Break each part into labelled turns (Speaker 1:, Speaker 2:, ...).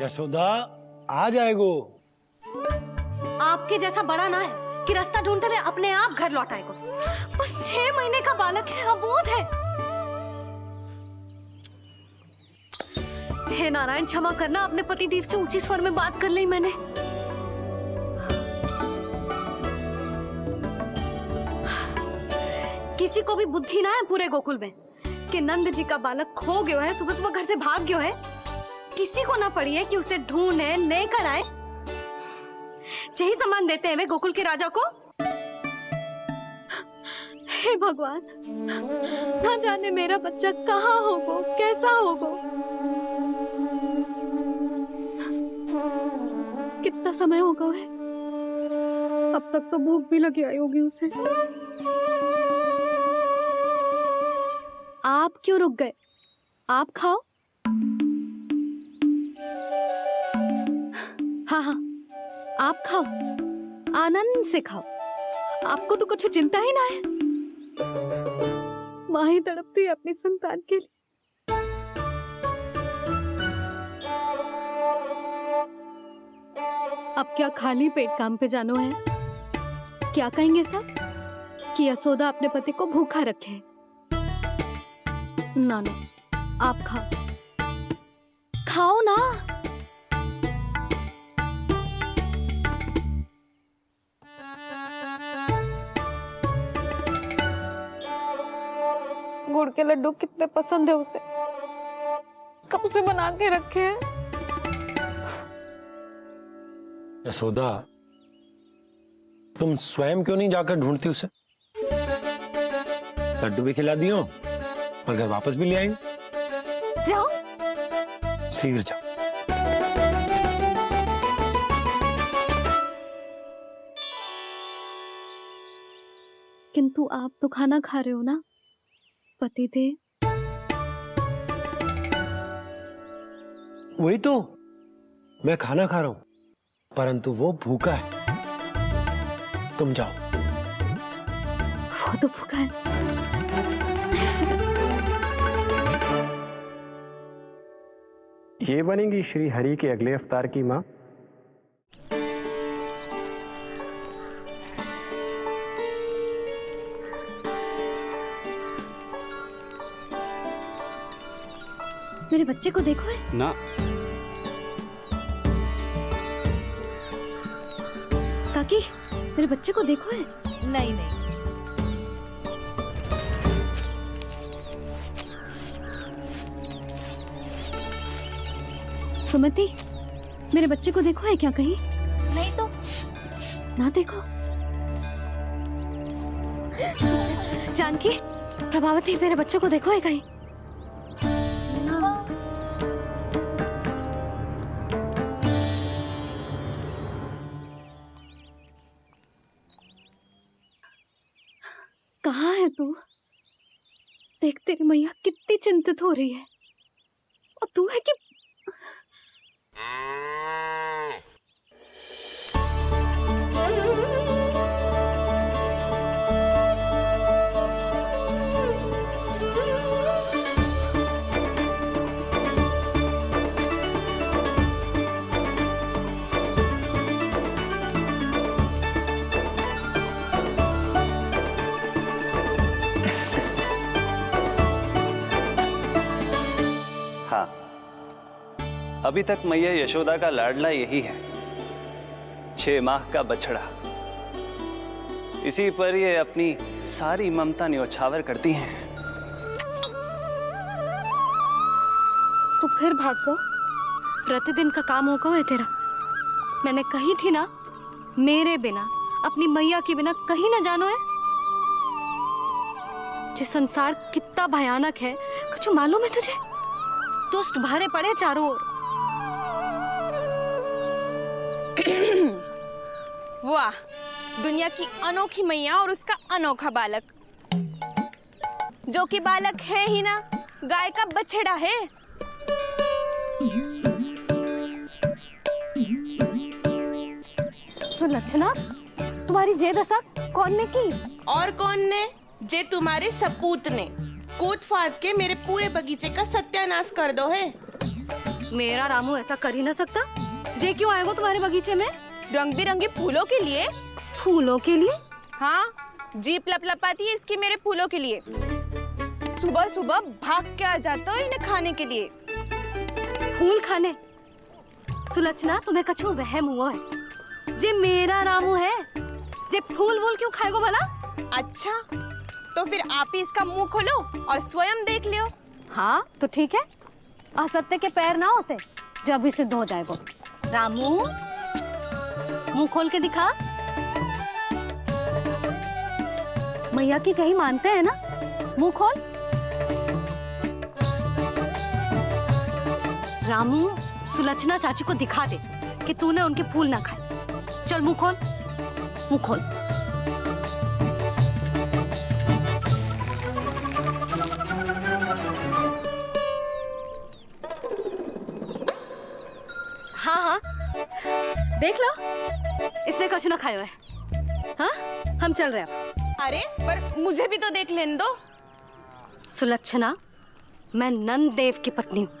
Speaker 1: यशोदा आ जाएगो।
Speaker 2: आपके जैसा बड़ा ना है कि रास्ता ढूंढते हुए अपने आप घर लौट आएगो। बस 6 महीने का बालक है, अबोध है। हे नारायण, क्षमा करना, अपने पति देव से ऊंची स्वर में बात कर ली मैंने। किसी को भी बुद्धि ना है पूरे गोकुल में कि नंद जी का बालक खो गयो है, सुबह सुबह घर से भाग गयो है। किसी को ना पड़ी है कि उसे ढूंढे लेकर आए। यही सम्मान देते हैं वे गोकुल के राजा को। हे भगवान, ना जाने मेरा बच्चा कहाँ होगो, कैसा होगो। कितना समय होगा है? अब तक तो भूख भी लगी आई होगी उसे। आप क्यों रुक गए? आप खाओ। हाँ हाँ, आप खाओ, आनंद से खाओ। आपको तो कुछ चिंता ही ना है। माँ ही तड़पती है अपनी संतान के लिए। अब क्या खाली पेट काम पे जानो है? क्या कहेंगे सब कि यशोदा अपने पति को भूखा रखे? ना ना, आप खाओ, खाओ ना। गुड़ के लड्डू कितने पसंद है उसे, कब से बना के रखे हैं।
Speaker 1: यशोदा, तुम स्वयं क्यों नहीं जाकर ढूंढती उसे? लड्डू भी खिला दियो और घर वापस भी ले आएंगे।
Speaker 2: जाओ,
Speaker 1: शीघ्र जाओ।
Speaker 2: किंतु आप तो खाना खा रहे हो ना पति देव?
Speaker 1: वही तो, मैं खाना खा रहा हूं, परंतु वो भूखा है। तुम जाओ।
Speaker 2: वो तो भूखा है।
Speaker 3: ये बनेगी श्री हरि के अगले अवतार की माँ।
Speaker 2: मेरे बच्चे को देखो है
Speaker 3: ना।
Speaker 2: काकी, मेरे बच्चे को देखो है।
Speaker 4: नहीं नहीं,
Speaker 2: सुमति, मेरे बच्चे को देखो है क्या कहीं?
Speaker 4: नहीं तो।
Speaker 2: ना देखो। जानकी, प्रभावती, मेरे बच्चे को देखो है कहीं? कहाँ है तू? देख, तेरी मैया कितनी चिंतित हो रही है, और तू है कि
Speaker 5: हाँ, अभी तक मैया यशोदा का लाडला यही है, 6 माह का बछड़ा। इसी पर ये अपनी सारी ममता न्योछावर करती हैं।
Speaker 2: तू फिर भाग गो। प्रतिदिन का काम हो गो है तेरा। मैंने कही थी ना, मेरे बिना, अपनी मैया के बिना कहीं ना जानो है। ये संसार कितना भयानक है, कुछ मालूम है तुझे? दुष्ट भरे पड़े चारों ओर।
Speaker 4: वाह, दुनिया की अनोखी मैया और उसका अनोखा बालक, जो कि बालक है ही ना, गाय का बछड़ा है।
Speaker 2: तो लक्षणा, तुम्हारी जे दशा कौन ने की?
Speaker 4: और कौन ने? जे तुम्हारे सपूत ने कूद फाड़ के मेरे पूरे बगीचे का सत्यानाश कर दो है।
Speaker 2: मेरा रामू ऐसा कर ही ना सकता। जे क्यों आएगा तुम्हारे बगीचे में?
Speaker 4: रंग बिरंगे फूलों के लिए।
Speaker 2: फूलों के लिए?
Speaker 4: हाँ, जीप लपलपाती है इसकी मेरे फूलों के लिए। सुबह सुबह भाग के आ जाता है इन्हें खाने के लिए।
Speaker 2: फूल खाने? सुलक्षणा, तुम्हें कछु वहम हुआ है। जे मेरा रामू है, जे फूल वूल क्यों खाएगो भला?
Speaker 4: अच्छा, तो फिर आप ही इसका मुंह खोलो और स्वयं देख लियो।
Speaker 2: हाँ तो ठीक है, असत्य के पैर ना होते जो अभी सिद्ध हो जाएगा। रामू, मुंह खोल के दिखा। मैया की कहीं मानते हैं ना? मुंह खोल। रामू, सुलक्षणा चाची को दिखा दे कि तूने उनके फूल ना खाए। चल मुंह खोल, मुंह खोल। हाँ हाँ, देख लो, इसने कछु ना खाया है। हाँ, हम चल रहे हैं।
Speaker 4: अरे पर मुझे भी तो देख लेने दो।
Speaker 2: सुलक्षणा, मैं नंद देव की पत्नी हूँ।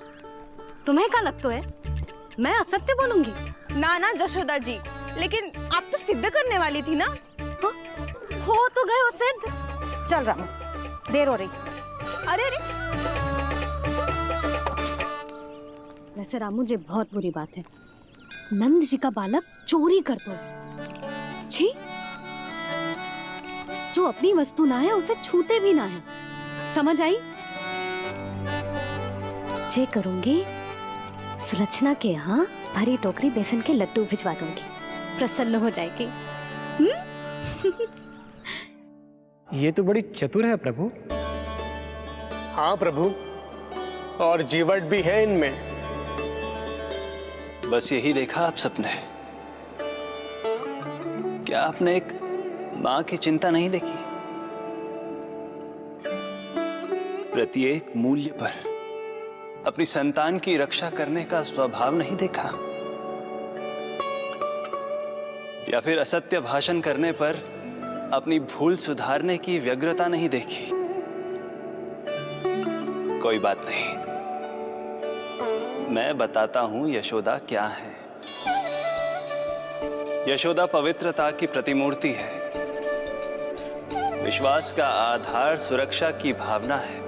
Speaker 2: तुम्हें क्या लगता है मैं असत्य बोलूंगी?
Speaker 4: ना ना जशोदा जी, लेकिन आप तो सिद्ध करने वाली थी ना।
Speaker 2: हाँ? हो तो गए हो सिद्ध। चल रामू, देर हो रही।
Speaker 4: अरे अरे,
Speaker 2: वैसे रामू, ये बहुत बुरी बात है। नंद जी का बालक चोरी कर दो। छी, जो अपनी वस्तु ना है उसे छूते भी ना है। समझ आई? जे करूंगी, सुलक्षणा के यहाँ भरी टोकरी बेसन के लड्डू भिजवा दूंगी। प्रसन्न हो जाएगी।
Speaker 3: ये तो बड़ी चतुर है प्रभु।
Speaker 1: हाँ प्रभु, और जीवट भी है इनमें।
Speaker 5: बस यही देखा आप सबने? क्या आपने एक मां की चिंता नहीं देखी? प्रत्येक मूल्य पर अपनी संतान की रक्षा करने का स्वभाव नहीं देखा? या फिर असत्य भाषण करने पर अपनी भूल सुधारने की व्यग्रता नहीं देखी? कोई बात नहीं, मैं बताता हूं यशोदा क्या है। यशोदा पवित्रता की प्रतिमूर्ति है, विश्वास का आधार सुरक्षा की भावना है,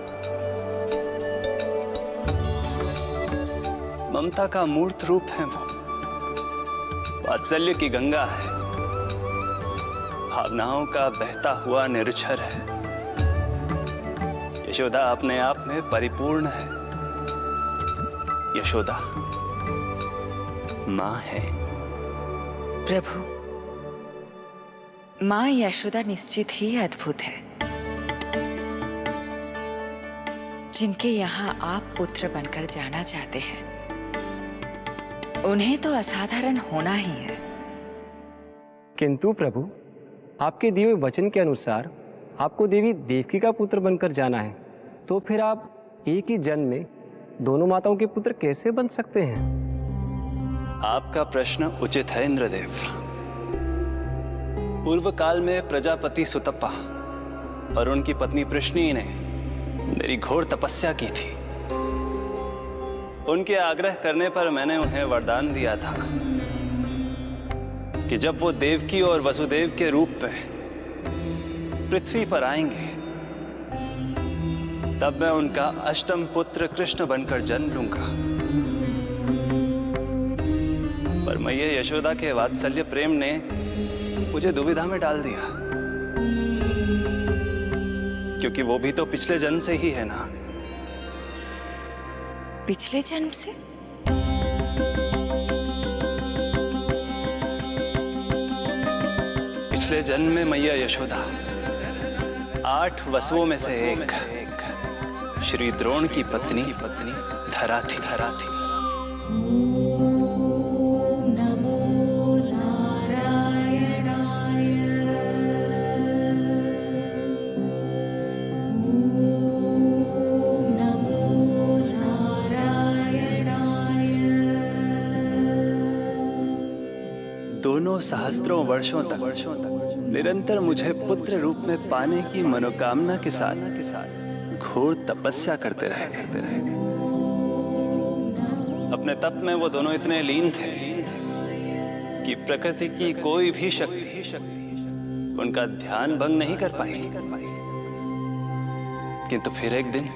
Speaker 5: ममता का मूर्त रूप है वो, वात्सल्य की गंगा है, भावनाओं का बहता हुआ निर्झर है। यशोदा अपने आप में परिपूर्ण है। यशोदा मां है।
Speaker 6: प्रभु, मां यशोदा निश्चित ही अद्भुत है। जिनके यहाँ आप पुत्र बनकर जाना चाहते हैं, उन्हें तो असाधारण होना ही है।
Speaker 3: किंतु प्रभु, आपके दिए हुए वचन के अनुसार आपको देवी देवकी का पुत्र बनकर जाना है, तो फिर आप एक ही जन्म में दोनों माताओं के पुत्र कैसे बन सकते हैं?
Speaker 5: आपका प्रश्न उचित है इंद्रदेव। पूर्व काल में प्रजापति सुतप्पा और उनकी पत्नी प्रश्नी ने मेरी घोर तपस्या की थी। उनके आग्रह करने पर मैंने उन्हें वरदान दिया था कि जब वो देवकी और वसुदेव के रूप में पृथ्वी पर आएंगे, तब मैं उनका अष्टम पुत्र कृष्ण बनकर जन्म लूंगा। पर मैया यशोदा के वात्सल्य प्रेम ने मुझे दुविधा में डाल दिया, क्योंकि वो भी तो पिछले जन्म से ही है ना।
Speaker 6: पिछले जन्म से?
Speaker 5: पिछले जन्म में मैया यशोदा 8 वसुओं में से एक श्री द्रोण की पत्नी धरा थी। दोनों सहस्त्रों वर्षों तक निरंतर मुझे पुत्र रूप में पाने की मनोकामना के साथ घोर तपस्या करते रहे। अपने तप में वो दोनों इतने लीन थे कि प्रकृति की कोई भी शक्ति उनका ध्यान भंग नहीं कर पाई। किंतु फिर एक दिन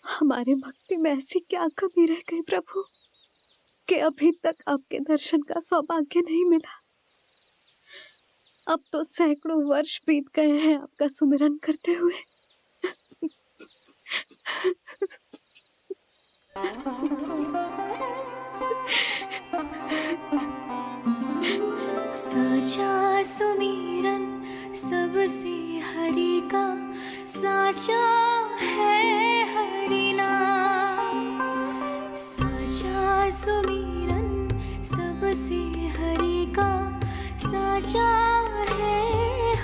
Speaker 2: हमारे भक्ति में ऐसी क्या कमी रह गई प्रभु कि अभी तक आपके दर्शन का सौभाग्य नहीं मिला। अब तो सैकड़ों वर्ष बीत गए हैं आपका सुमिरन करते हुए।
Speaker 7: साचा सुमिरन सबसे हरि का, साचा है हरि नाम। साचा सुमिरन सबसे हरि का, साचा है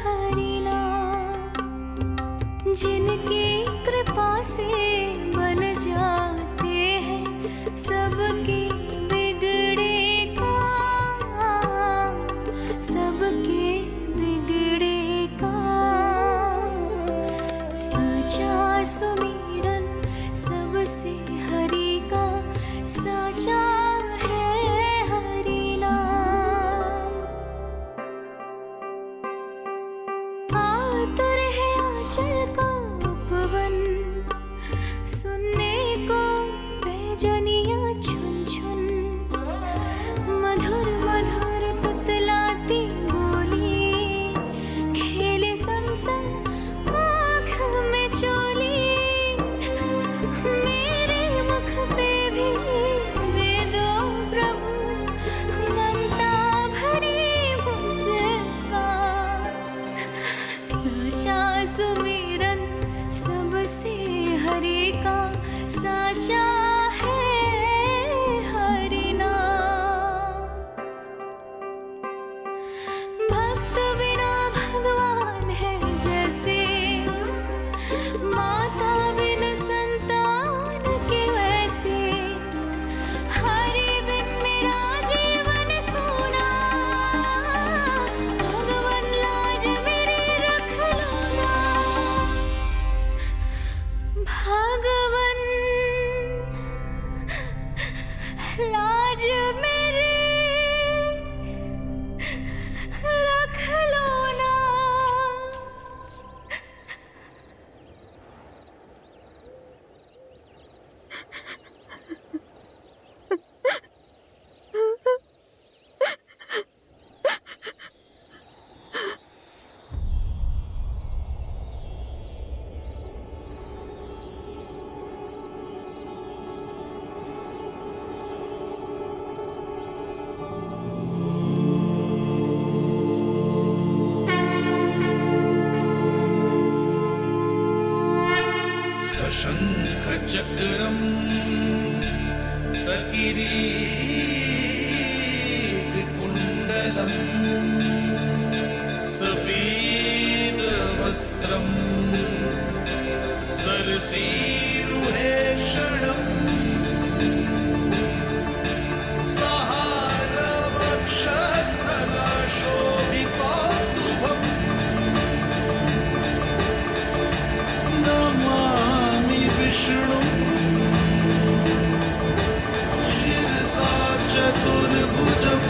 Speaker 7: हरि नाम। जिनकी कृपा से बन जाते हैं सबके बिगड़े काम, सबके बिगड़े काम। साचा सुमिरन सबसे हरि का, साचा है हरि नाम। आतुर है आंचल का उपवन, सुनने को पैजनियां छुन छुन। मधुर मधुर तुतलाती बोली, खेले संग संग आँख में चोली। मेरे मुख पे भी दे दो प्रभु ममता भरी मुस्कान। साचा सुमिरन सबसे हरि का, साचा है हरि नाम। भक्त बिना भगवान है जैसे, माता बिन संतान के वैसे। हरि बिन मेरा जीवन सूना, भगवन लाज मेरी रख लो ना। भगवन लाज मेरी रख लो ना।
Speaker 8: शङ्खचक्रं सकिरीटकुण्डलं सपीतवस्त्रं सरसीरुहेक्षणम् सहारवक्षस्थलशोभितौस्तुभम् नमामि विष्णुं शिरसा चतुर्भुजम्।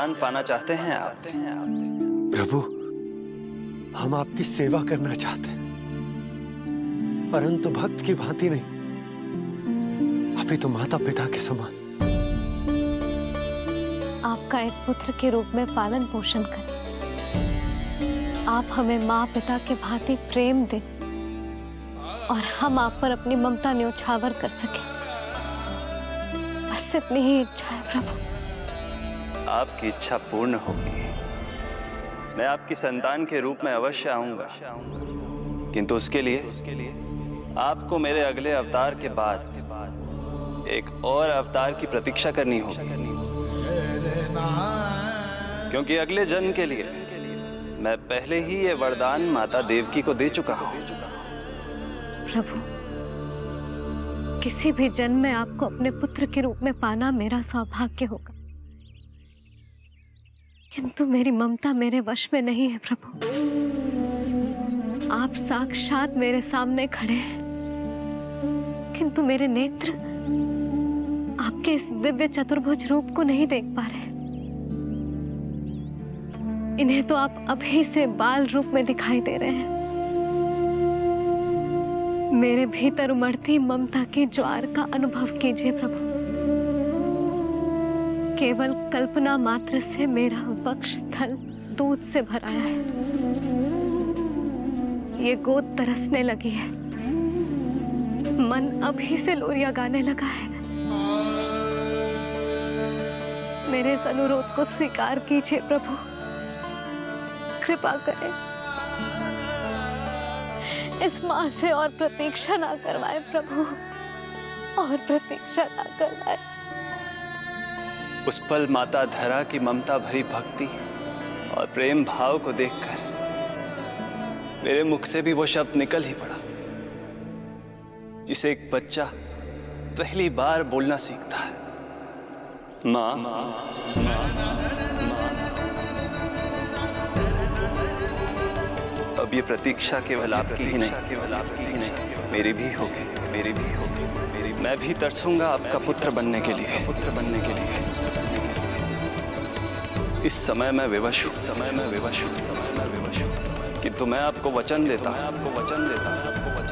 Speaker 5: वरदान पाना चाहते हैं आप?
Speaker 1: प्रभु, हम आपकी सेवा करना चाहते हैं, परंतु भक्त की भांति नहीं, अभी तो माता पिता के समान।
Speaker 2: आपका एक पुत्र के रूप में पालन पोषण करें। आप हमें माँ पिता के भांति प्रेम दें और हम आप पर अपनी ममता न्योछावर कर सकें। बस इतनी ही इच्छा है प्रभु।
Speaker 5: आपकी इच्छा पूर्ण होगी। मैं आपकी संतान के रूप में अवश्य आऊंगा, किंतु उसके लिए आपको मेरे अगले अवतार के बाद एक और अवतार की प्रतीक्षा करनी होगी, क्योंकि अगले जन्म के लिए मैं पहले ही ये वरदान माता देवकी को दे चुका हूं।
Speaker 2: प्रभु, किसी भी जन्म में आपको अपने पुत्र के रूप में पाना मेरा सौभाग्य होगा, किंतु मेरी ममता मेरे वश में नहीं है प्रभु। आप साक्षात मेरे सामने खड़े हैं, किंतु मेरे नेत्र आपके इस दिव्य चतुर्भुज रूप को नहीं देख पा रहे। इन्हें तो आप अभी से बाल रूप में दिखाई दे रहे हैं। मेरे भीतर उमड़ती ममता की ज्वार का अनुभव कीजिए प्रभु। केवल कल्पना मात्र से मेरा वक्ष स्थल दूध से भराया है। ये गोद तरसने लगी है, मन अभी से लोरिया गाने लगा है। मेरे इस अनुरोध को स्वीकार कीजिए प्रभु, कृपा करें। इस माँ से और प्रतीक्षा ना करवाए प्रभु, और प्रतीक्षा ना करवाए।
Speaker 5: उस पल माता धरा की ममता भरी भक्ति और प्रेम भाव को देखकर मेरे मुख से भी वो शब्द निकल ही पड़ा जिसे एक बच्चा पहली बार बोलना सीखता है, माँ। अब ये प्रतीक्षा केवल आपकी ही नहीं, मेरी भी होगी, मेरी भी होगी। मैं भी तरसूंगा आपका पुत्र बनने के लिए, इस समय मैं विवश हूँ, किंतु मैं आपको वचन देता हूँ,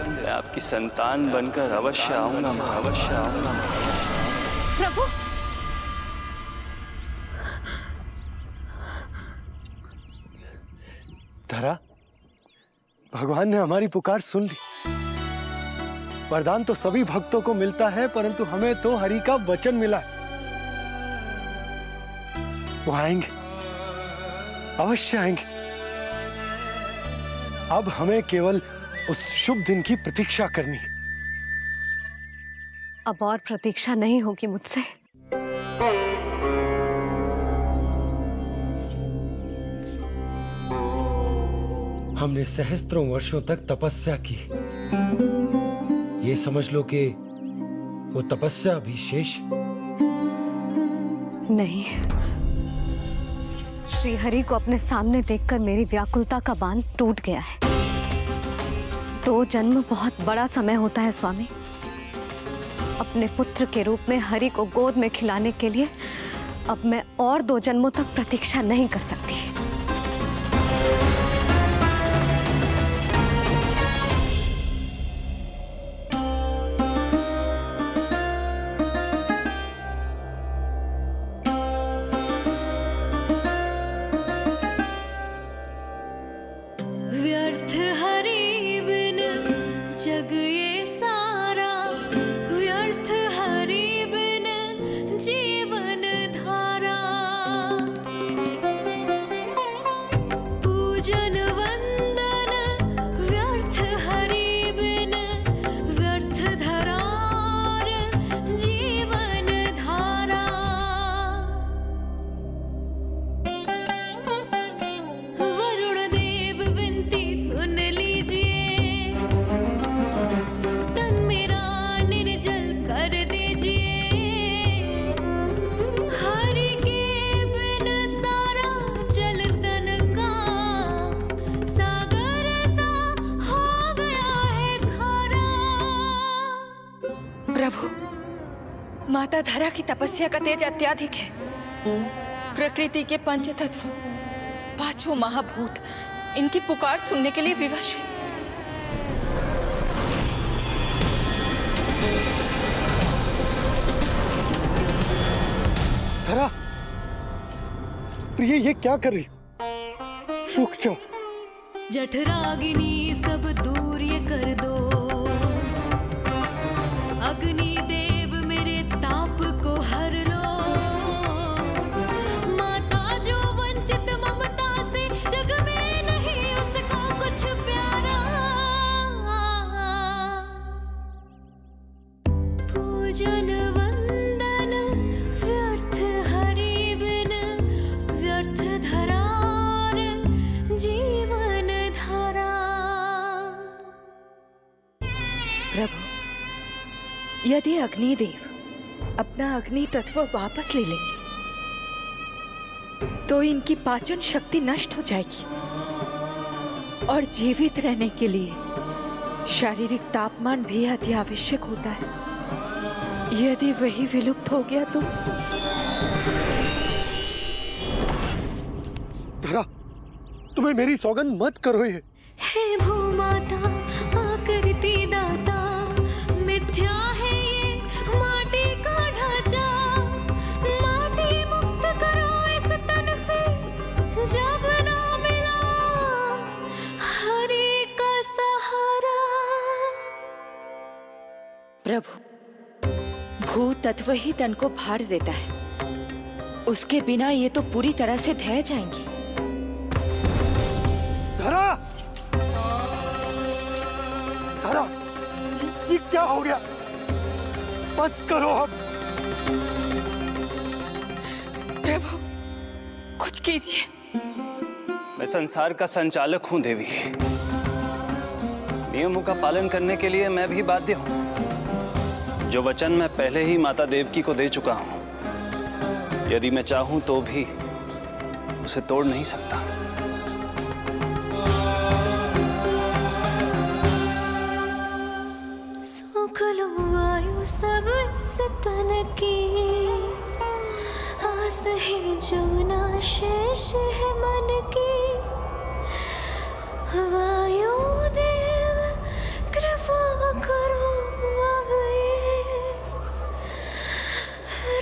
Speaker 5: मैं आपकी संतान बनकर अवश्य आऊंगा, अवश्य आऊंगा।
Speaker 2: प्रभु,
Speaker 1: धरा, भगवान ने हमारी पुकार सुन ली। वरदान तो सभी भक्तों को मिलता है, परंतु हमें तो हरि का वचन मिला है। वो आएंगे, अवश्य आएंगे। अब हमें केवल उस शुभ दिन की प्रतीक्षा करनी है।
Speaker 2: अब और प्रतीक्षा नहीं होगी मुझसे।
Speaker 1: हमने सहस्त्रों वर्षों तक तपस्या की, ये समझ लो कि वो तपस्या अभी शेष
Speaker 2: नहीं। श्री हरि को अपने सामने देखकर मेरी व्याकुलता का बांध टूट गया है। 2 जन्म बहुत बड़ा समय होता है स्वामी। अपने पुत्र के रूप में हरि को गोद में खिलाने के लिए अब मैं और 2 जन्मों तक प्रतीक्षा नहीं कर सकती।
Speaker 7: व्यर्थ हरि बिन जग ये सारा, व्यर्थ हरि बिन जीवन धारा। पूजन वंदन व्यर्थ हरि बिन, व्यर्थ धरार जीवन धारा। वरुण देव विनती सुन लीजिए, तन मेरा निर्जल कर दीजिए। हरि के बिन सारा जल तन का, सागर सा हो गया है खारा।
Speaker 6: प्रभु, माता धरा की तपस्या का तेज अत्याधिक है। प्रकृति के पंच तत्व, पांचों महाभूत इनकी पुकार सुनने के लिए विवश है।
Speaker 1: धरा, प्रिय ये क्या कर रही हो? रुक जाओ।
Speaker 7: जठराग्नि सब दूर ये कर दो, अग्नि देव मेरे ताप को हर लो। माता जो वंचित ममता से जग में नहीं उसको कुछ प्यारा। पूजन वंदन व्यर्थ हरि बिन, व्यर्थ धरार जीवन धारा।
Speaker 6: प्रभु, यदि अग्निदेव अपना अग्नि तत्व वापस ले लेंगे तो इनकी पाचन शक्ति नष्ट हो जाएगी और जीवित रहने के लिए शारीरिक तापमान भी अति आवश्यक होता है। यदि वही विलुप्त हो गया तो
Speaker 1: धरा, तुम्हें मेरी सौगंध मत करो ये।
Speaker 7: हे भूमाता आकृति दाता, मिथ्या है ये माटी का ढांचा। माटी मुक्त करो इस तन से, जब ना मिला हरि का सहारा।
Speaker 6: प्रभु, भू तत्व ही तन को भार देता है, उसके बिना ये तो पूरी तरह से ढह जाएंगी।
Speaker 1: धरा, धरा, ये क्या हो गया? बस करो अब।
Speaker 6: प्रभु, कुछ कीजिए।
Speaker 5: मैं संसार का संचालक हूं देवी। नियमों का पालन करने के लिए मैं भी बाध्य हूं। जो वचन मैं पहले ही माता देवकी को दे चुका हूं, यदि मैं चाहूं तो भी उसे तोड़ नहीं सकता।
Speaker 7: सुख लो आयु सब इस तन की, आस है जो ना शेष है मन की। वायु देव कृपा करो अब ये,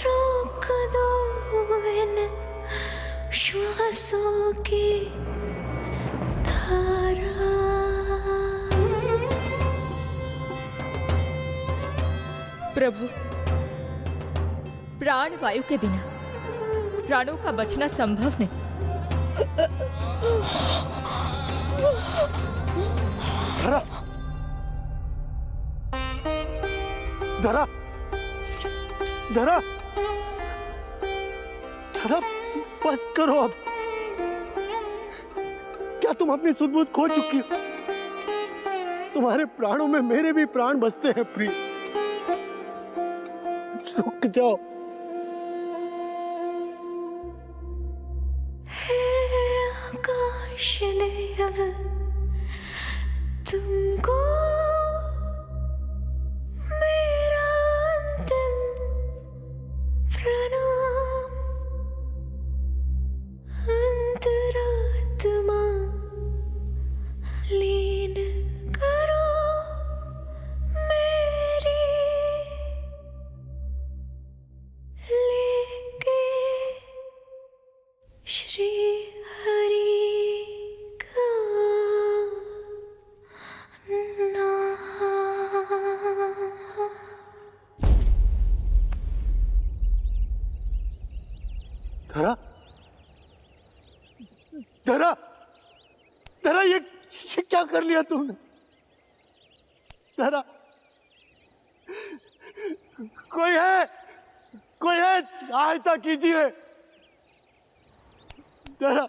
Speaker 7: रोक दो इन श्वासों की धारा।
Speaker 9: प्रभु, प्राण वायु के बिना प्राणों का बचना संभव नहीं।
Speaker 1: धरा, धरा, धरा, धरा, बस करो अब। क्या तुम अपनी सुध-बुध खो चुकी हो? तुम्हारे प्राणों में मेरे भी प्राण बसते हैं प्रिय। रुक जाओ।
Speaker 7: हे आकाश देव, तुमको मेरा अंतिम प्रणाम। अंतरात्मा लीन करो मेरी, लेके श्री हरि का नाम।
Speaker 1: धरा, धरा, धरा, ये क्या कर लिया तुमने? धरा, कोई है, कोई है, सहायता कीजिए। धरा,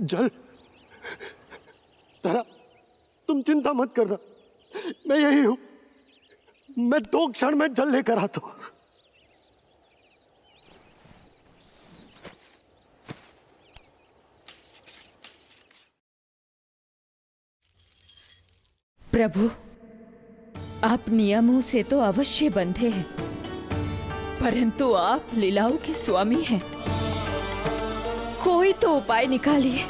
Speaker 1: जल। धरा, तुम चिंता मत करना, मैं यही हूं। मैं 2 क्षण में जल लेकर आता हूं।
Speaker 9: प्रभु, आप नियमों से तो अवश्य बंधे हैं,
Speaker 6: परंतु आप लीलाओं के स्वामी हैं। कोई तो उपाय निकालिए।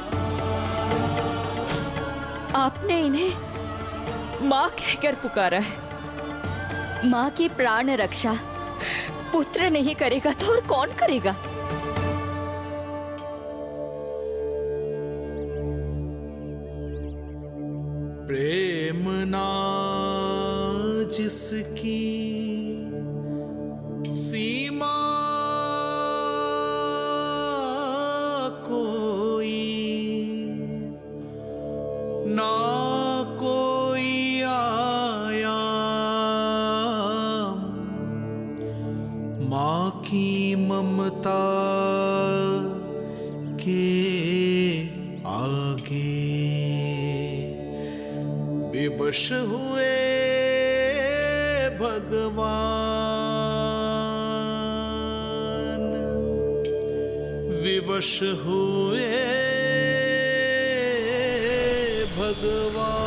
Speaker 6: आपने इन्हें माँ कहकर पुकारा है।
Speaker 9: माँ की प्राण रक्षा पुत्र नहीं करेगा तो और कौन करेगा?
Speaker 8: प्रेम ना जिसकी सीमा कोई, ना कोई आया माँ की ममता के आगे। विवश हुए भगवान, विवश हुए भगवान।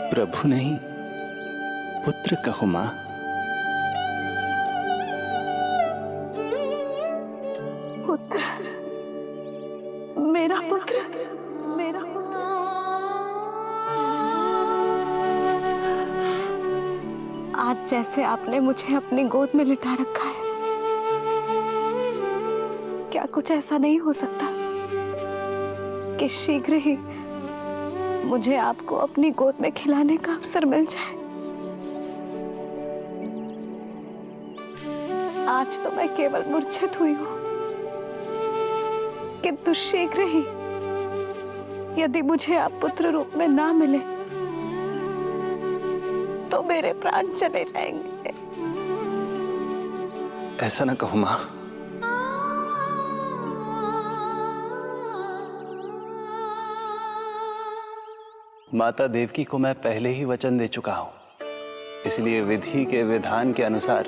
Speaker 5: प्रभु नहीं, पुत्र कहो मां।
Speaker 2: पुत्र, मेरा पुत्र, मेरा पुत्र। आज जैसे आपने मुझे अपनी गोद में लिटा रखा है, क्या कुछ ऐसा नहीं हो सकता कि शीघ्र ही मुझे आपको अपनी गोद में खिलाने का अवसर मिल जाए? आज तो मैं केवल मूर्छित हुई हूं, किंतु शीघ्र ही यदि मुझे आप पुत्र रूप में ना मिले तो मेरे प्राण चले जाएंगे।
Speaker 5: ऐसा ना कहो मां। माता देवकी को मैं पहले ही वचन दे चुका हूं, इसलिए विधि के विधान के अनुसार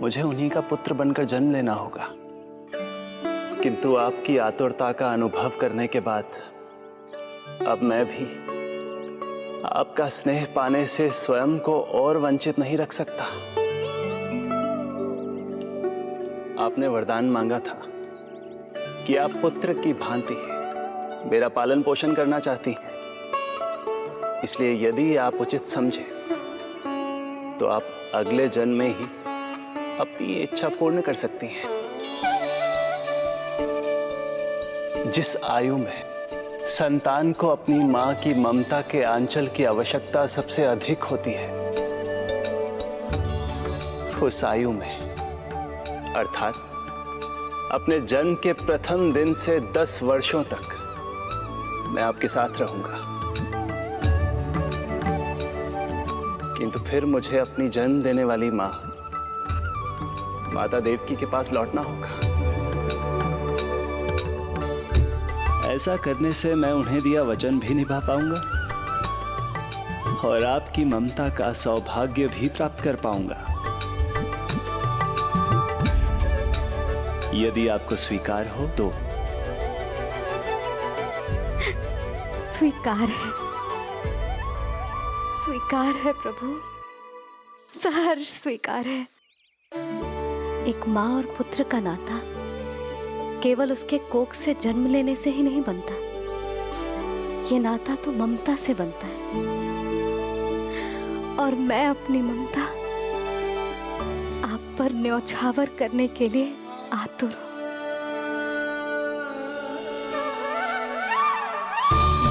Speaker 5: मुझे उन्हीं का पुत्र बनकर जन्म लेना होगा। किंतु आपकी आतुरता का अनुभव करने के बाद अब मैं भी आपका स्नेह पाने से स्वयं को और वंचित नहीं रख सकता। आप आपने वरदान मांगा था कि आप पुत्र की भांति मेरा पालन पोषण करना चाहती हैं। इसलिए यदि आप उचित समझे तो आप अगले जन्म में ही अपनी इच्छा पूर्ण कर सकती हैं। जिस आयु में संतान को अपनी मां की ममता के आंचल की आवश्यकता सबसे अधिक होती है, उस आयु में अर्थात अपने जन्म के प्रथम दिन से 10 वर्षों तक मैं आपके साथ रहूंगा। किंतु फिर मुझे अपनी जन्म देने वाली मां माता देवकी के पास लौटना होगा। ऐसा करने से मैं उन्हें दिया वचन भी निभा पाऊंगा और आपकी ममता का सौभाग्य भी प्राप्त कर पाऊंगा। यदि आपको स्वीकार हो तो।
Speaker 2: स्वीकार है प्रभु, सहर्ष स्वीकार है। एक माँ और पुत्र का नाता केवल उसके कोख से जन्म लेने से ही नहीं बनता, ये नाता तो ममता से बनता है। और मैं अपनी ममता आप पर न्यौछावर करने के लिए आतुर हूं।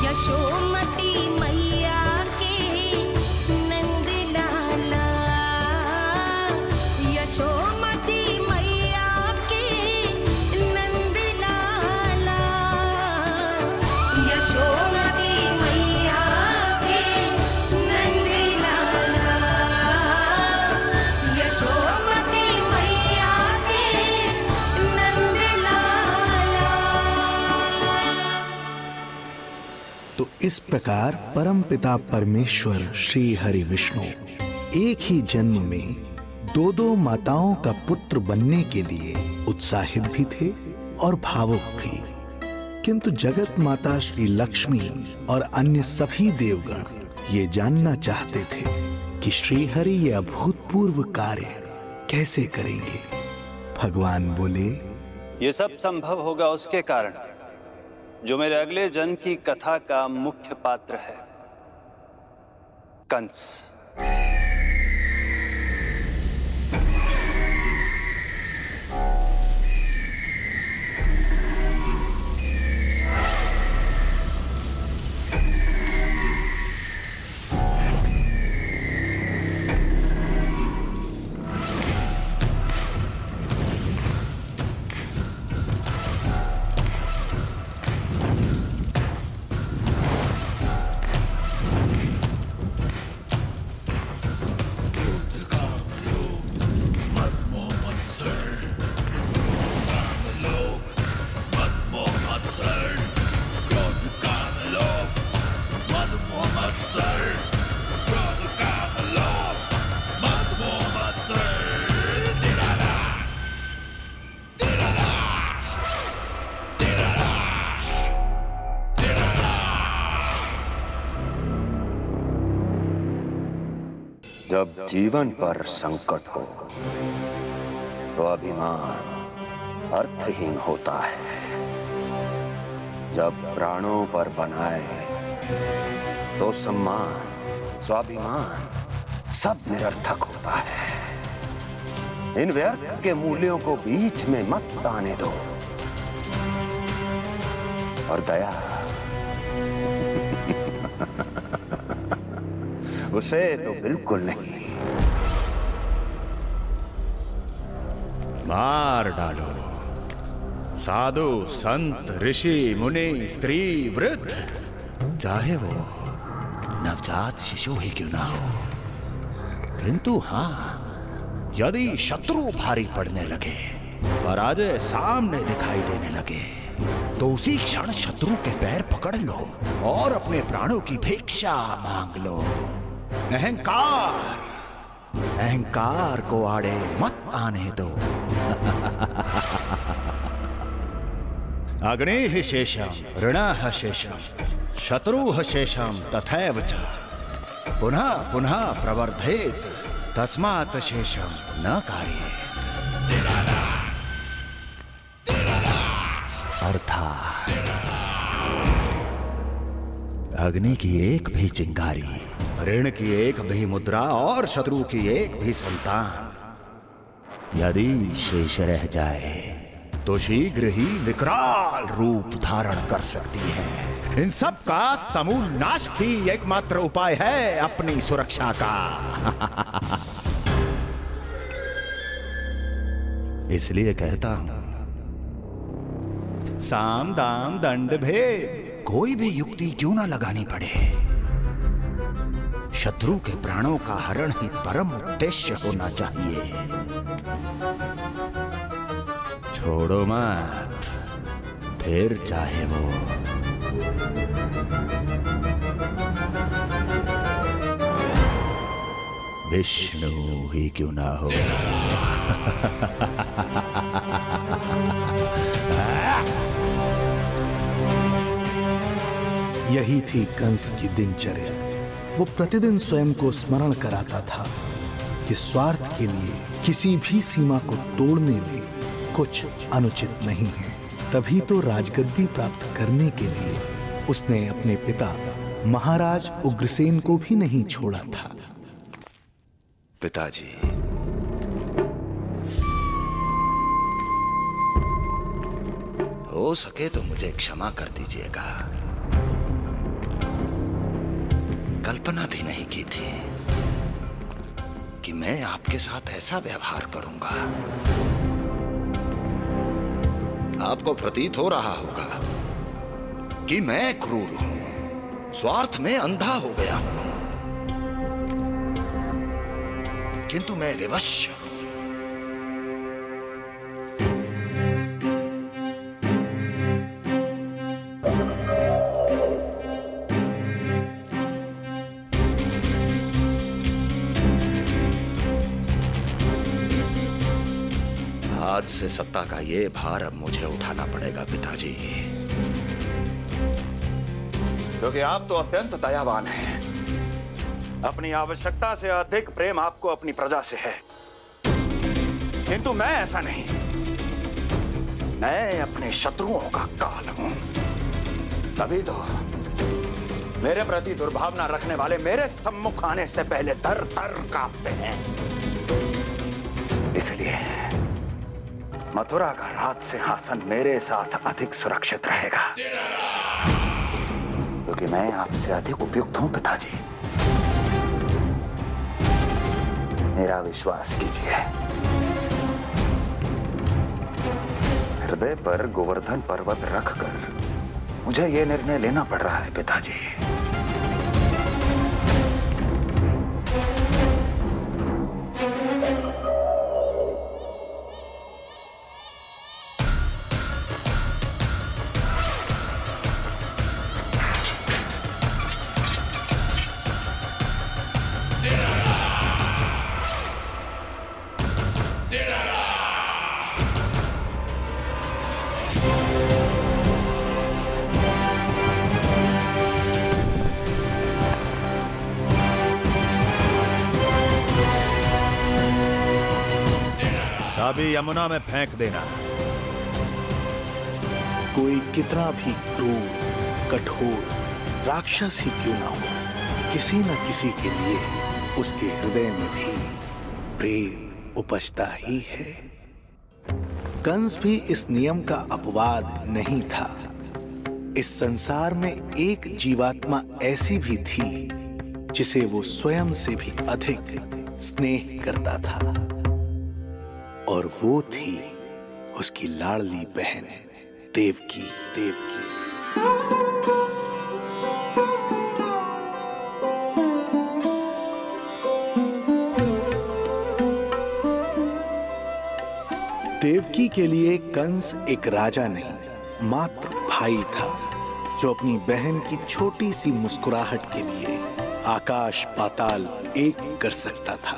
Speaker 7: यशोमती मैया के नंद लाला, यशोमती मैया के नंद लाला, यशोमती मैया के नंद लाला, यशोमती मैया के नंद लाला।
Speaker 8: तो इस प्रकार परमपिता परमेश्वर श्री हरि विष्णु एक ही जन्म में दो माताओं का पुत्र बनने के लिए उत्साहित भी थे और भावुक भी। किंतु जगत माता श्री लक्ष्मी और अन्य सभी देवगण ये जानना चाहते थे कि श्री हरि ये अभूतपूर्व कार्य कैसे करेंगे। भगवान बोले,
Speaker 5: ये सब संभव होगा उसके कारण जो मेरे अगले जन्म की कथा का मुख्य पात्र है, कंस।
Speaker 10: जब जीवन पर संकट हो तो अभिमान अर्थहीन होता है। जब प्राणों पर बनाए तो सम्मान स्वाभिमान सब निरर्थक होता है। इन व्यर्थ के मूल्यों को बीच में मत आने दो। और दया उसे तो बिल्कुल नहीं।
Speaker 11: मार डालो। साधु संत ऋषि मुनि स्त्री वृद्ध, चाहे वो नवजात शिशु ही क्यों ना हो। किंतु हाँ, यदि शत्रु भारी पड़ने लगे, पराजय सामने दिखाई देने लगे, तो उसी क्षण शत्रु के पैर पकड़ लो और अपने प्राणों की भिक्षा मांग लो। अहंकार को आड़े मत आने दो। अग्नेः शेषम ऋणः शेषम शत्रुः शेषम तथैव च पुनः पुनः प्रवर्धेत तस्मात् शेषम न कार्येत। अर्थात अग्नि की एक भी चिंगारी, ऋण की एक भी मुद्रा और शत्रु की एक भी संतान यदि शेष रह जाए तो शीघ्र ही विकराल रूप धारण कर सकती है। इन सब का समूल नाश ही एकमात्र उपाय है अपनी सुरक्षा का। इसलिए कहता हूं, साम दाम दंड भेद कोई भी युक्ति क्यों ना लगानी पड़े, शत्रु के प्राणों का हरण ही परम उद्देश्य होना चाहिए। छोड़ो मत, फिर चाहे वो विष्णु ही क्यों ना हो।
Speaker 8: यही थी कंस की दिनचर्या। वो प्रतिदिन स्वयं को स्मरण कराता था कि स्वार्थ के लिए किसी भी सीमा को तोड़ने में कुछ अनुचित नहीं है। तभी तो राजगद्दी प्राप्त करने के लिए उसने अपने पिता महाराज उग्रसेन को भी नहीं छोड़ा था।
Speaker 11: पिताजी, हो सके तो मुझे क्षमा कर दीजिएगा। कल्पना भी नहीं की थी कि मैं आपके साथ ऐसा व्यवहार करूंगा। आपको प्रतीत हो रहा होगा कि मैं क्रूर हूं, स्वार्थ में अंधा हो गया हूं, किंतु मैं विवश हूं। आज से सत्ता का ये भार अब मुझे उठाना पड़ेगा पिताजी, क्योंकि आप तो अत्यंत दयावान हैं। अपनी आवश्यकता से अधिक प्रेम आपको अपनी प्रजा से है, किंतु मैं ऐसा नहीं। मैं अपने शत्रुओं का काल हूं, तभी तो मेरे प्रति दुर्भावना रखने वाले मेरे सम्मुख आने से पहले थर थर कांपते हैं। इसलिए मथुरा का राज सिंहासन मेरे साथ अधिक सुरक्षित रहेगा, क्योंकि मैं आपसे अधिक उपयुक्त हूं पिताजी। मेरा विश्वास कीजिए। हृदय पर गोवर्धन पर्वत रखकर मुझे यह निर्णय लेना पड़ रहा है पिताजी। चाबी यमुना में फेंक देना।
Speaker 8: कोई कितना भी क्रूर, कठोर राक्षस ही क्यों ना हो, किसी न किसी के लिए उसके हृदय में भी प्रेम उपजता ही है। कंस भी इस नियम का अपवाद नहीं था। इस संसार में एक जीवात्मा ऐसी भी थी जिसे वो स्वयं से भी अधिक स्नेह करता था, और वो थी उसकी लाडली बहन देवकी। देवकी के लिए कंस एक राजा नहीं, मात्र भाई था, जो अपनी बहन की छोटी सी मुस्कुराहट के लिए आकाश पाताल एक कर सकता था।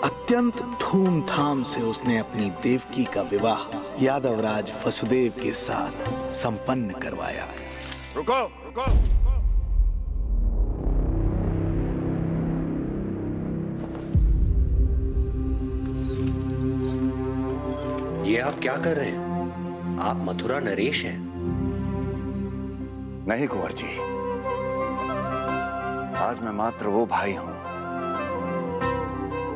Speaker 8: अत्यंत धूमधाम से उसने अपनी देवकी का विवाह यादवराज वसुदेव के साथ संपन्न करवाया।
Speaker 11: रुको।
Speaker 10: ये आप क्या कर रहे हैं?
Speaker 12: आप मथुरा नरेश हैं?
Speaker 10: नहीं कुंवर जी, आज मैं मात्र वो भाई हूं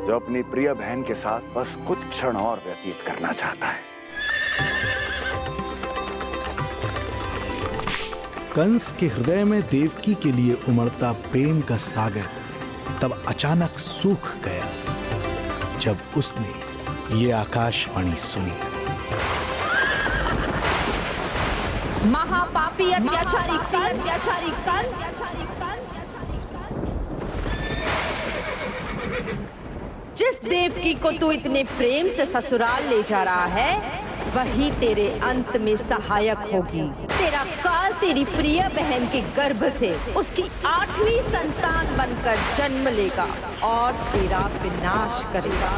Speaker 10: जो अपनी प्रिय बहन के साथ बस कुछ क्षण और व्यतीत करना चाहता है।
Speaker 8: कंस के हृदय में देवकी के लिए उमड़ता प्रेम का सागर तब अचानक सूख गया जब उसने ये आकाशवाणी सुनी।
Speaker 6: महापापी अत्याचारी कंस, जिस देवकी को तू इतने प्रेम से ससुराल ले जा रहा है वही तेरे अंत में सहायक होगी। तेरा काल तेरी प्रिय बहन के गर्भ से उसकी 8वीं संतान बनकर जन्म लेगा और तेरा विनाश करेगा।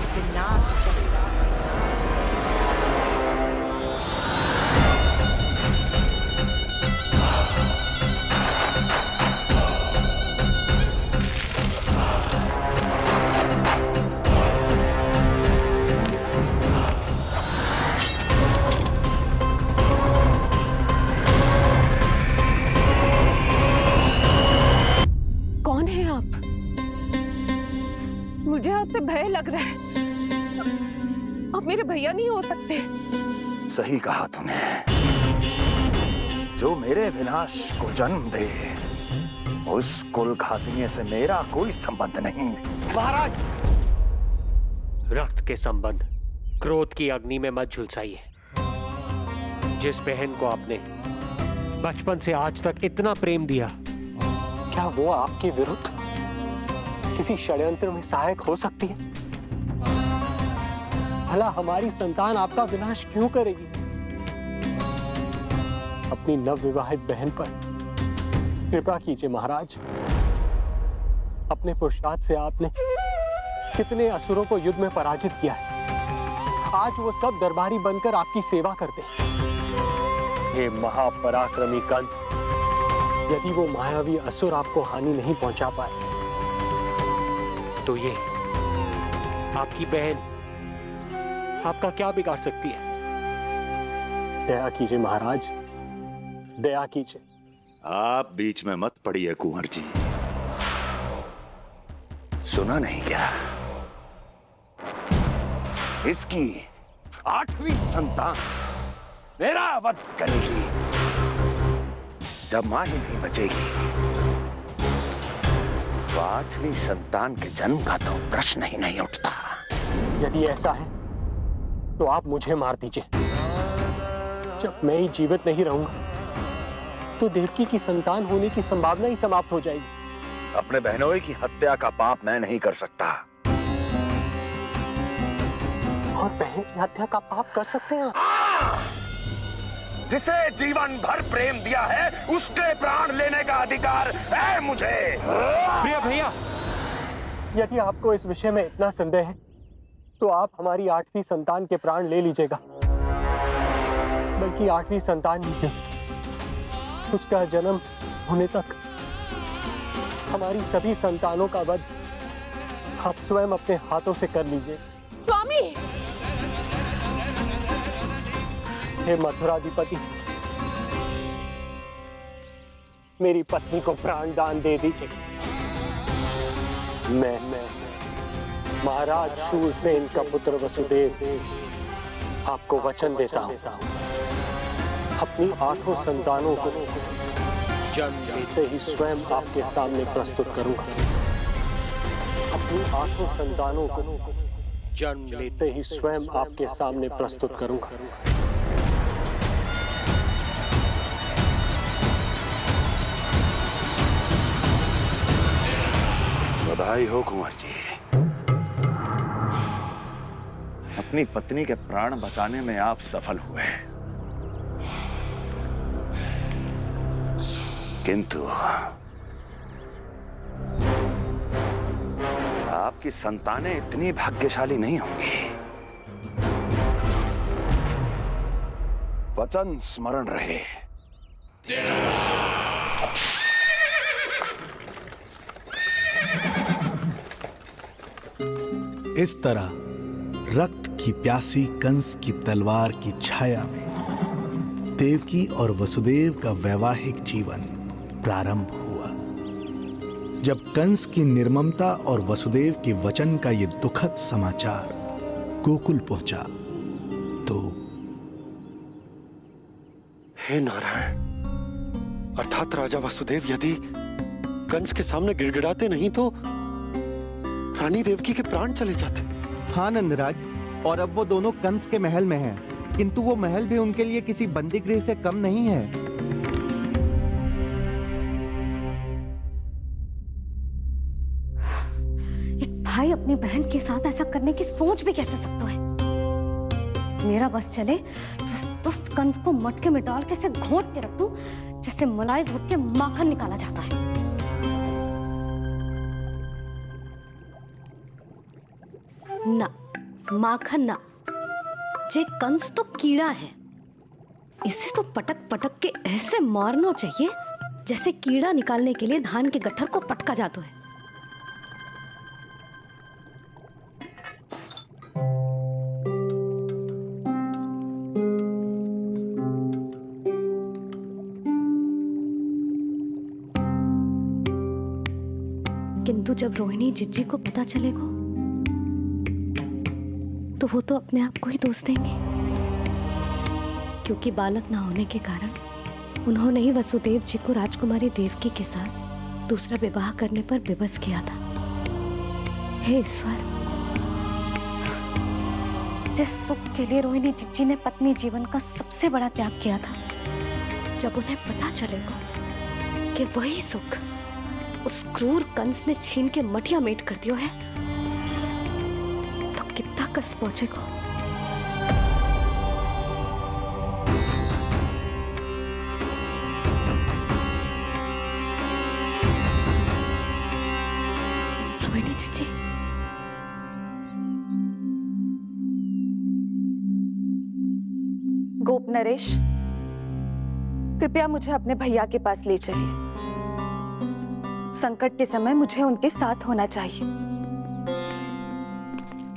Speaker 4: कौन है आप? मुझे आपसे भय लग रहा है। आप मेरे भैया नहीं हो सकते।
Speaker 10: सही कहा तूने। जो मेरे विनाश को जन्म दे उस कुल घातिनी से मेरा कोई संबंध नहीं।
Speaker 13: महाराज, रक्त के संबंध क्रोध की अग्नि में मत झुलसाइए। जिस बहन को आपने बचपन से आज तक इतना प्रेम दिया, क्या वो आपके विरुद्ध किसी षड्यंत्र में सहायक हो सकती है? भला हमारी संतान आपका विनाश क्यों करेगी? अपनी नवविवाहित बहन पर कृपा कीजिए महाराज। अपने पुरुषार्थ से आपने कितने असुरों को युद्ध में पराजित किया है। आज वो सब दरबारी बनकर आपकी सेवा करते हैं। ये महापराक्रमी कंस, यदि वो मायावी असुर आपको हानि नहीं पहुंचा पाए तो ये आपकी बहन आपका क्या बिगाड़ सकती है? दया कीजिए महाराज, दया कीजिए।
Speaker 10: आप बीच में मत पड़िए कुंवर जी। सुना नहीं क्या? इसकी 8वीं संतान मेरा वध करेगी। जब मां ही नहीं बचेगी तो 8वीं संतान के जन्म का तो प्रश्न ही नहीं उठता।
Speaker 13: यदि ऐसा है तो आप मुझे मार दीजिए। जब मैं ही जीवित नहीं रहूंगा तो देवकी की संतान होने की संभावना ही समाप्त हो जाएगी।
Speaker 10: अपने बहनोई की हत्या का पाप मैं नहीं कर सकता।
Speaker 13: और बहन की हत्या का पाप कर सकते हैं?
Speaker 10: जिसे जीवन भर प्रेम दिया है उसके प्राण लेने का अधिकार है मुझे।
Speaker 13: प्रिय भैया, यदि आपको इस विषय में इतना संदेह है तो आप हमारी 8वीं संतान के प्राण ले लीजिएगा। बल्कि 8वीं संतान ही क्यों, उसका जन्म होने तक हमारी सभी संतानों का वध आप स्वयं अपने हाथों से कर लीजिए।
Speaker 4: स्वामी,
Speaker 13: हे मथुराधिपति, मेरी पत्नी को प्राण दान दे दीजिए। मैं महाराज शूरसेन का पुत्र वसुदेव आपको वचन देता हूं, अपनी 8 संतानों को जन्म लेते ही स्वयं आपके सामने प्रस्तुत करूंगा। अपनी 8 संतानों को जन्म लेते ही स्वयं आपके सामने प्रस्तुत करूंगा।
Speaker 10: बधाई हो कुंवर जी, अपनी पत्नी के प्राण बचाने में आप सफल हुए। किंतु आपकी संतानें इतनी भाग्यशाली नहीं होंगी। वचन स्मरण रहे।
Speaker 8: इस तरह रक्त की प्यासी कंस की तलवार की छाया में देवकी और वसुदेव का वैवाहिक जीवन प्रारंभ हुआ। जब कंस की निर्ममता और वसुदेव के वचन का ये दुखद समाचार गोकुल पहुंचा तो
Speaker 1: हे नारायण, अर्थात राजा वसुदेव यदि कंस के सामने गिड़गिड़ाते नहीं तो रानी देवकी के प्राण चले जाते।
Speaker 12: हाँ नंदराज, और अब वो दोनों कंस के महल में हैं, किंतु वो महल भी उनके लिए किसी बंदी गृह से कम नहीं है।
Speaker 2: एक भाई अपनी बहन के साथ ऐसा करने की सोच भी कैसे सकता है? मेरा बस चले तो उस दुष्ट कंस को मटके में डाल के इसे घोंट के रख दूं, जैसे मलाई घोट के माखन निकाला जाता है। ना, माखन ना, जे कंस तो कीड़ा है, इसे तो पटक पटक के ऐसे मारना चाहिए जैसे कीड़ा निकालने के लिए धान के गट्ठर को पटका जाता है। किंतु जब रोहिणी जिज्जी को पता चलेगा तो वो तो अपने आप को ही दोष देंगे, क्योंकि बालक ना होने के कारण उन्होंने ही वसुदेव जी को राजकुमारी देवकी के साथ दूसरा विवाह करने पर विवश किया था। हे ईश्वर, जिस सुख के लिए रोहिणी जिज्जी ने पत्नी जीवन का सबसे बड़ा त्याग किया था, जब उन्हें पता चलेगा कि वही सुख उस क्रूर कंस ने छीन के मटिया मेट कर दिया है, तो कितना कष्ट पहुंचेगा। रोहिणी जीजी,
Speaker 4: गोप नरेश, कृपया मुझे अपने भैया के पास ले चलिए। संकट के समय मुझे उनके साथ होना चाहिए।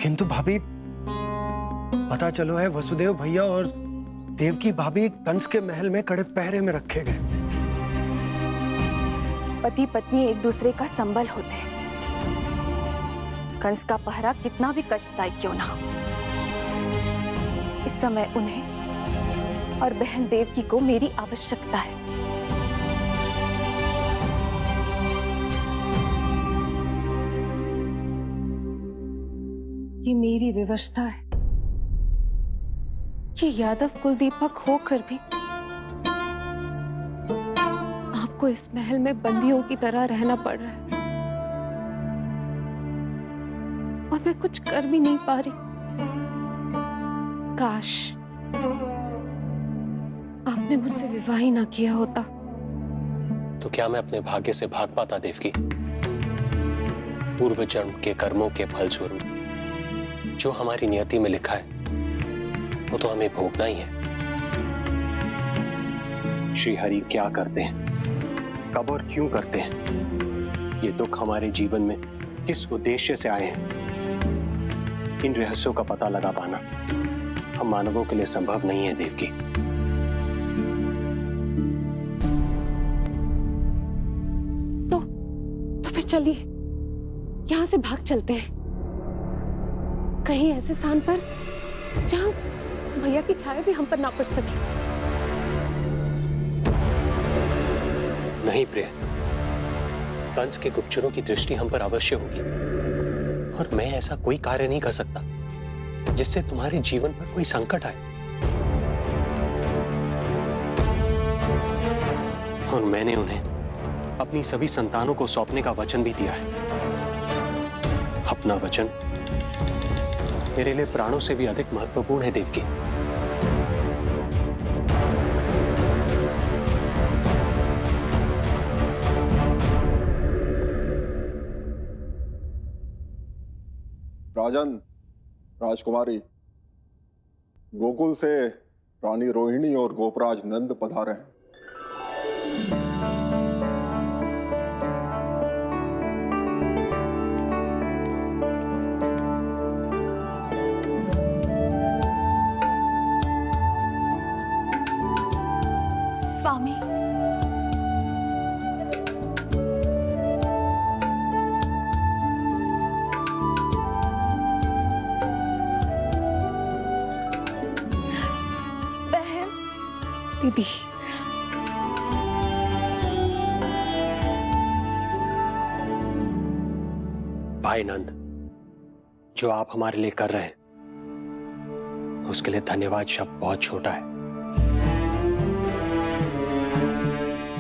Speaker 1: किंतु भाभी, पता चलो है वसुदेव भैया और देवकी भाभी कंस के महल में कड़े पहरे में रखे गए।
Speaker 4: पति पत्नी एक दूसरे का संबल होते हैं। कंस का पहरा कितना भी कष्टदायक क्यों ना हो, इस समय उन्हें और बहन देवकी को मेरी आवश्यकता है।
Speaker 6: ये मेरी विवशता है। ये यादव कुलदीपक होकर भी आपको इस महल में बंदियों की तरह रहना पड़ रहा है, और मैं कुछ कर भी नहीं पा रही। काश आपने मुझसे विवाह ही ना किया होता।
Speaker 3: तो क्या मैं अपने भाग्य से भाग पाता देवकी? पूर्व जन्म के कर्मों के फल स्वरूप जो हमारी नियति में लिखा है वो तो हमें भोगना ही है। श्री हरि क्या करते हैं, कब और क्यों करते हैं, ये दुख हमारे जीवन में किस उद्देश्य से आए हैं, इन रहस्यों का पता लगा पाना हम मानवों के लिए संभव नहीं है देवकी।
Speaker 6: तो फिर चलिए यहां से भाग चलते हैं, कहीं ऐसे स्थान पर जहां भैया की छाया भी हम पर ना पड़ सके।
Speaker 3: नहीं प्रिय, कंस के गुप्तचरों की दृष्टि हम पर अवश्य होगी, और मैं ऐसा कोई कार्य नहीं कर सकता जिससे तुम्हारे जीवन पर कोई संकट आए। और मैंने उन्हें अपनी सभी संतानों को सौंपने का वचन भी दिया है। अपना वचन मेरे लिए प्राणों से भी अधिक महत्वपूर्ण है देवकी।
Speaker 14: राजन, राजकुमारी, गोकुल से रानी रोहिणी और गोपराज नंद पधारे हैं।
Speaker 6: दी।
Speaker 13: भाई नंद, जो आप हमारे लिए कर रहे हैं उसके लिए धन्यवाद शब्द बहुत छोटा है।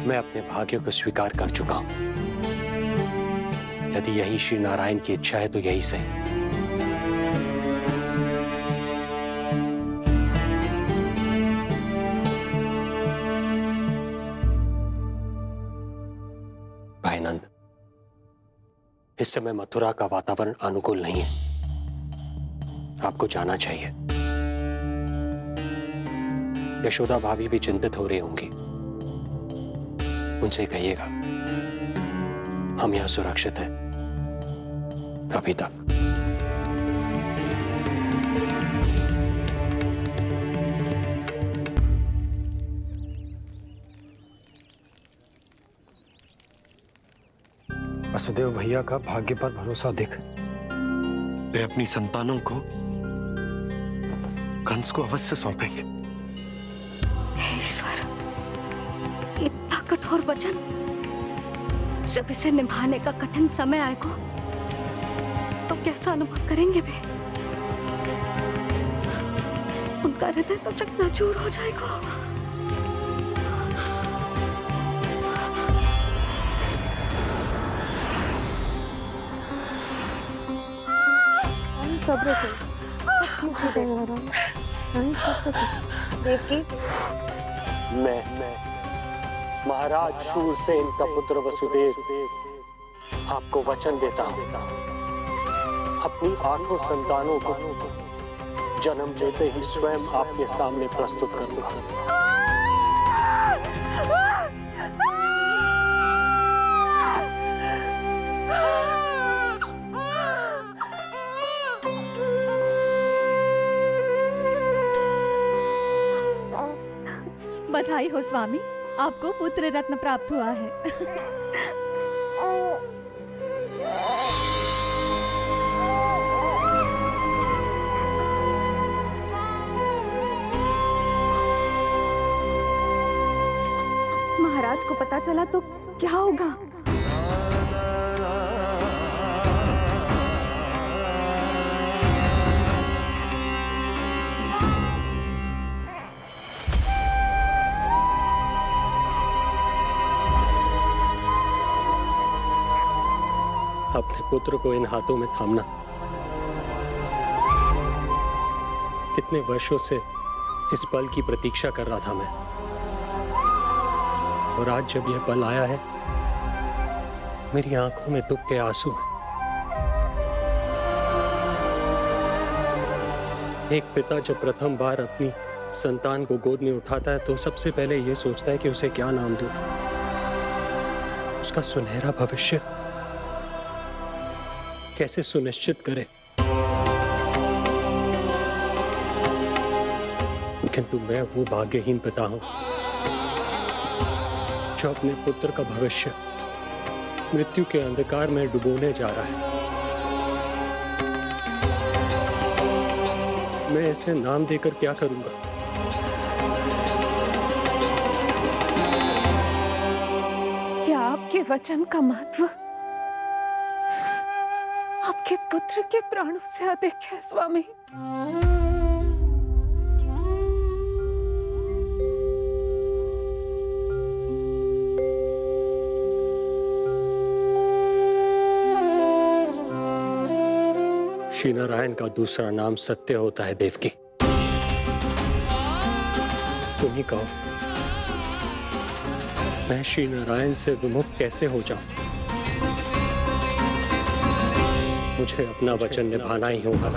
Speaker 13: मैं अपने भाग्य को स्वीकार कर चुका हूं। यदि यही श्री नारायण की इच्छा है तो यही सही। भाई नंद, इस समय मथुरा का वातावरण अनुकूल नहीं है, आपको जाना चाहिए। यशोदा भाभी भी चिंतित हो रही होंगी, उनसे कहिएगा हम यहां सुरक्षित हैं अभी तक।
Speaker 1: वसुदेव भैया का भाग्य पर भरोसा देख वे अपनी संतानों को कंस को अवश्य सौंपेंगे।
Speaker 2: ईश्वर, इतना कठोर वचन, जब इसे निभाने का कठिन समय आएगा तो कैसा अनुभव करेंगे वे? उनका हृदय तो चकनाचूर हो जाएगा।
Speaker 6: सब्र करो, सब ठीक हो जाएगा। देवकी,
Speaker 13: मैं महाराज शूरसेन का पुत्र वसुदेव आपको वचन देता हूं, अपनी 8 संतानों को जन्म देते ही स्वयं आपके सामने प्रस्तुत करूंगा।
Speaker 9: बधाई हो स्वामी, आपको पुत्र रत्न प्राप्त हुआ है। महाराज को पता चला तो क्या होगा?
Speaker 13: अपने पुत्र को इन हाथों में थामना। कितने वर्षों से इस पल की प्रतीक्षा कर रहा था मैं, और आज जब यह पल आया है, मेरी आंखों में दुख के आंसू हैं। एक पिता जब प्रथम बार अपनी संतान को गोद में उठाता है तो सबसे पहले यह सोचता है कि उसे क्या नाम दूं, उसका सुनहरा भविष्य कैसे सुनिश्चित करे। किंतु मैं वो भाग्यहीन पिता हूं जो अपने पुत्र का भविष्य मृत्यु के अंधकार में डुबोने जा रहा है। मैं इसे नाम देकर क्या करूंगा?
Speaker 6: क्या आपके वचन का महत्व आपके पुत्र के प्राणों से अधिक है स्वामी?
Speaker 13: श्री नारायण का दूसरा नाम सत्य होता है देवकी। तुम ही कहो, मैं श्री नारायण से विमुख कैसे हो जाऊं? मुझे अपना वचन निभाना ही होगा।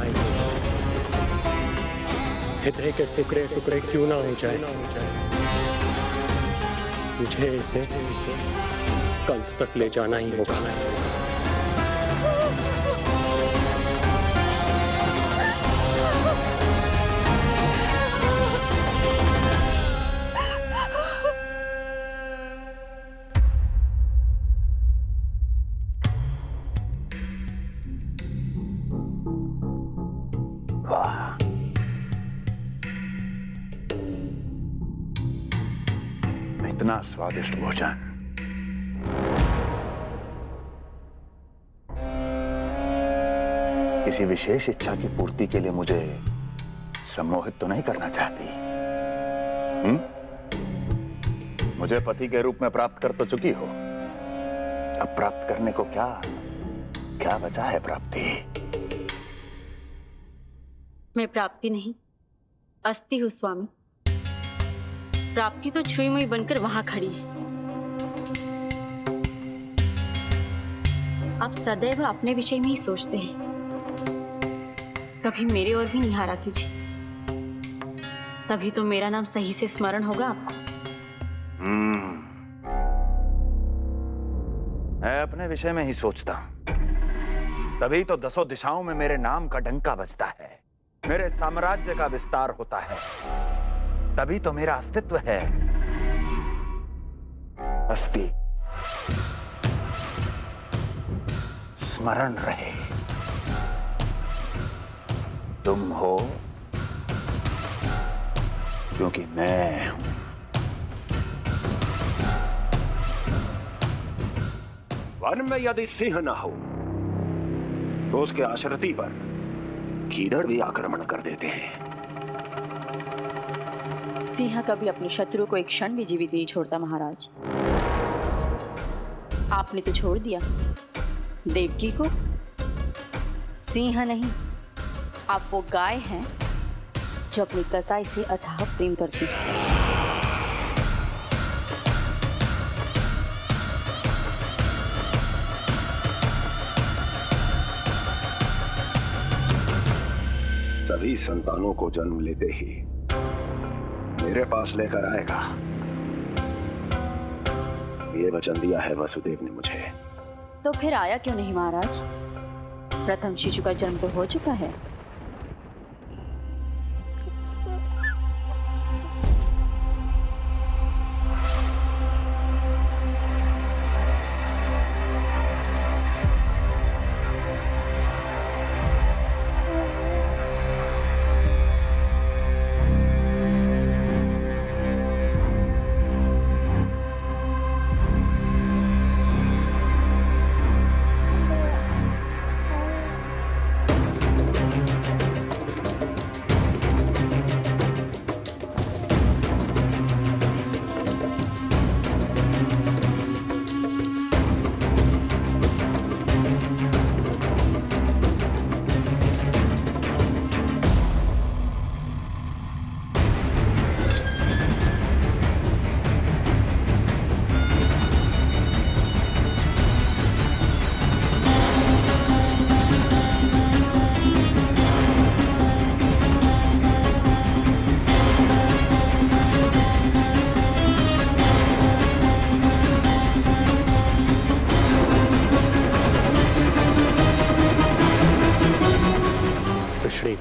Speaker 13: हृदय के टुकड़े टुकड़े क्यों ना हो जाए, मुझे इसे कंस तक ले जाना ही होगा।
Speaker 11: इतना स्वादिष्ट भोजन किसी विशेष इच्छा की पूर्ति के लिए मुझे सम्मोहित तो नहीं करना चाहती? मुझे पति के रूप में प्राप्त कर तो चुकी हो, अब प्राप्त करने को क्या क्या बचा है प्राप्ति?
Speaker 2: मैं प्राप्ति नहीं, अस्थि हूँ स्वामी। प्राप्ति तो छुई मुई बनकर वहां खड़ी है। आप सदैव अपने विषय में ही सोचते हैं, कभी मेरे ओर भी निहारा कीजिए, तभी तो मेरा नाम सही से स्मरण होगा आपको।
Speaker 11: मैं अपने विषय में ही सोचता हूं, तभी तो दसों दिशाओं में मेरे नाम का डंका बजता है, मेरे साम्राज्य का विस्तार होता है, तभी तो मेरा अस्तित्व है। अस्थि स्मरण रहे, तुम हो क्योंकि मैं हूं।
Speaker 10: वन में यदि सिंह न हो तो उसके आश्रिति पर गीदड़ भी आक्रमण कर देते हैं।
Speaker 9: सिंह कभी अपने शत्रु को एक क्षण भी जीवित नहीं छोड़ता महाराज। आपने तो छोड़ दिया देवकी को। सिंह नहीं, आप वो गाय हैं जो अपनी कसाई से अथाह प्रेम करती है।
Speaker 10: सभी संतानों को जन्म लेते ही मेरे पास लेकर आएगा, ये वचन दिया है वसुदेव ने मुझे।
Speaker 9: तो फिर आया क्यों नहीं महाराज? प्रथम शिशु का जन्म तो हो चुका है।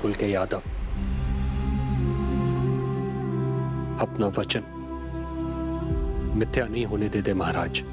Speaker 13: कुल के यादव अपना वचन मिथ्या नहीं होने देते महाराज।